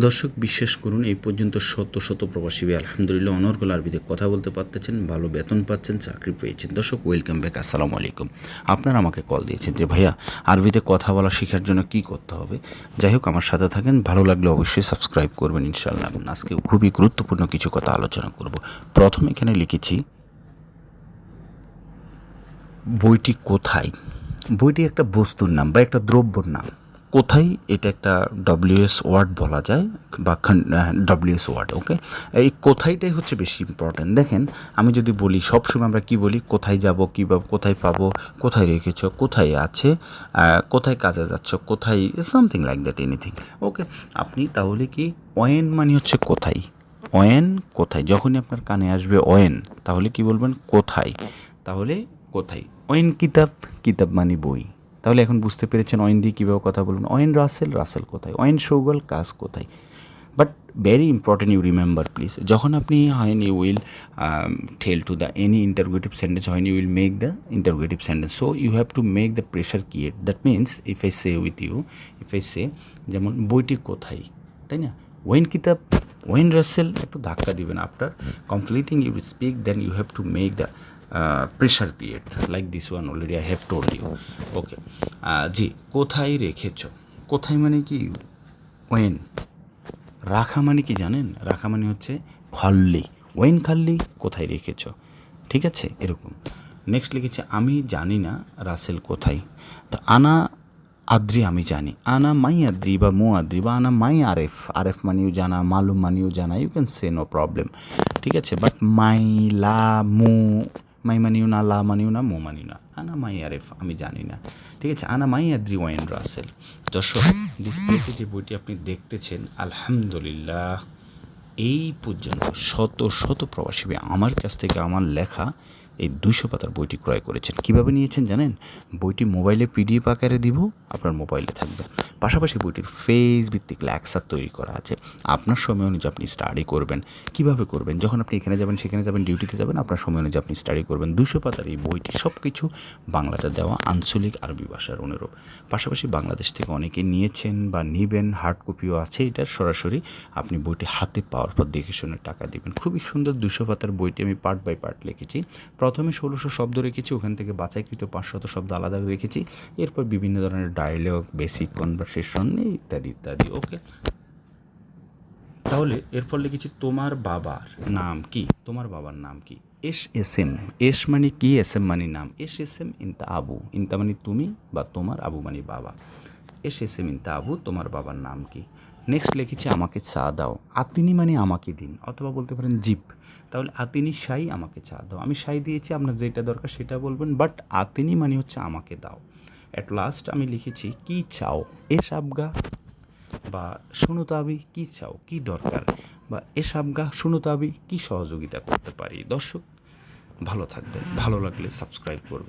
দর্শক বিশ্বাস করুন, এই পর্যন্ত শত শত প্রবাসী ভাই আলহামদুলিল্লাহ অনর্গল আরবিতে কথা বলতে পারতেছেন, ভালো বেতন পাচ্ছেন, চাকরি পেয়েছেন। দর্শক ওয়েলকাম ব্যাক, আসসালামু আলাইকুম। আপনারা আমাকে কল দিয়েছেন যে ভাইয়া আরবিতে কথা বলা শেখার জন্য কি করতে হবে। যাই হোক, আমার সাথে থাকেন, ভালো লাগলে অবশ্যই সাবস্ক্রাইব করবেন ইনশাআল্লাহ। আজকে খুবই গুরুত্বপূর্ণ কিছু কথা আলোচনা করব। প্রথমে এখানে লিখেছি বইটি কোথায়। বইটি একটা বস্তুর নাম বা একটা দ্রব্যর নাম। কোথায়, এটা একটা ডব্লিউএস ওয়ার্ড বলা যায় বা ডব্লিউএস ওয়ার্ড। ওকে, এই কোথায়টাই হচ্ছে বেশি ইম্পর্ট্যান্ট। দেখেন, আমি যদি বলি, সবসময় আমরা কি বলি, কোথায় যাব, কীভাবে, কোথায় পাবো, কোথায় রেখেছ, কোথায় আছে, কোথায় কাজে যাচ্ছ, কোথায়, সামথিং লাইক দ্যাট, এনিথিং। ওকে, আপনি তাহলে কি ওয়েন মানে হচ্ছে কোথায়। ওয়েন কোথায়, যখনই আপনার কানে আসবে ওয়েন, তাহলে কি বলবেন, কোথায়। তাহলে কোথায়। ওয়েন কিতাব, কিতাব মানে বই। তাহলে এখন বুঝতে পেরেছেন ওয়েন দিয়ে কীভাবে কথা বলবেন। ওয়েন রাসেল, রাসেল কোথায়। ওয়েন সৌগল, কাজ কোথায়। But very important, you remember please, যখন আপনি হয় you will tell to the any interrogative sentence, হয় you will make the interrogative sentence, so you have to make the pressure create. That means if I say with you, if I say, যেমন বইটি কোথায়, তাই না, when কিতাব, when Rasel, একটু ধাক্কা দিবেন। After completing you speak, then you have to make the pressure create like this one, already I have told you. Okay, জি, কোথায় রেখেছ। কোথায় মানে কি, ওয়েন। রাখা মানে কি জানেন, রাখা মানে হচ্ছে খাল্লি। ওয়েন খাল্লি, কোথায় রেখেছ। ঠিক আছে, এরকম। নেক্সট লিখেছে আমি জানি না রাসেল কোথায়। তো আনা আদ্রি, আমি জানি। আনা মাই আদ্রি বা মো আদ্রি বা আনা মাই আরেফ। আরেফ মানিও জানা, মালুম মানিও জানা, you can say, no problem. ঠিক আছে, বাট মাই, লা, মো, মাই মানিও না, লা মানিও না, মো মানিও না। আনা মাই আরেফ, আমি জানি না। ঠিক আছে, আনা মাই আদ্রি ওয়েন রাসেল। দর্শক, ডিসপ্লেতে যে বইটি আপনি দেখতেছেন, আলহামদুলিল্লাহ এই পর্যন্ত শত শত প্রবাসী আমার কাছ থেকে আমার লেখা এই 200 পাতার বইটি ক্রয় করেছেন। কীভাবে নিয়েছেন জানেন, বইটি মোবাইলে পিডিএফ আকারে দিব, আপনার মোবাইলে থাকবে। পাশাপাশি বইটির ফেজ ভিত্তিক লেকচার তৈরি করা আছে। আপনার সময় অনুযায়ী আপনি স্টাডি করবেন। কিভাবে করবেন, যখন আপনি এখানে যাবেন, সেখানে যাবেন, ডিউটিতে যাবেন, আপনার সময় অনুযায়ী আপনি স্টাডি করবেন। 200 পাতার এই বইটি সব কিছু বাংলাতে দেওয়া, আঞ্চলিক আরবি ভাষার অনুরূপ। পাশাপাশি বাংলাদেশ থেকে অনেকে নিয়েছেন বা নেবেন, হার্ড কপিও আছে। এটার সরাসরি আপনি বইটি হাতে পাওয়ার পর দেখে শুনে টাকা দিবেন। খুবই সুন্দর 200 পাতার বইটি আমি পার্ট বাই পার্ট লিখেছি। প্রথমে 1600 শব্দ রেখেছি, ওখান থেকে বাছাইকৃত 500 শব্দ আলাদা রেখেছি। এরপর বিভিন্ন ধরনের ডায়লগ, বেসিক কনভারসেশন ইত্যাদি ইত্যাদি। ওকে, তাহলে এরপর লিখেছি তোমার বাবার নাম কি। তোমার বাবার নাম কি। এস এস এম, এস মানে কি, এস এম মানে নাম। এস এস এম ইনতা আবু, ইনতা মানে তুমি বা তোমার, আবু মানে বাবা। এস এস এম ইনতা আবু, তোমার বাবার নাম কি। নেক্সট লিখেছি আমাকে চা দাও। আতিনি মানে আমাকে দিন, অথবা বলতে পারেন জিপ। তাহলে আতিনি শাই, আমাকে চা দাও। আমি শাই দিয়েছি, আপনার যেটা দরকার সেটা বলবেন, বাট আতিনি মানে হচ্ছে আমাকে দাও। অ্যাট লাস্ট আমি লিখেছি কি চাও। এস আবগা বা শুনো তাবি, কী চাও, কী দরকার, বা এসাবগা শুনো তাবি, কী সহযোগিতা করতে পারি। দর্শক, ভালো থাকবেন, ভালো লাগলে সাবস্ক্রাইব করবেন।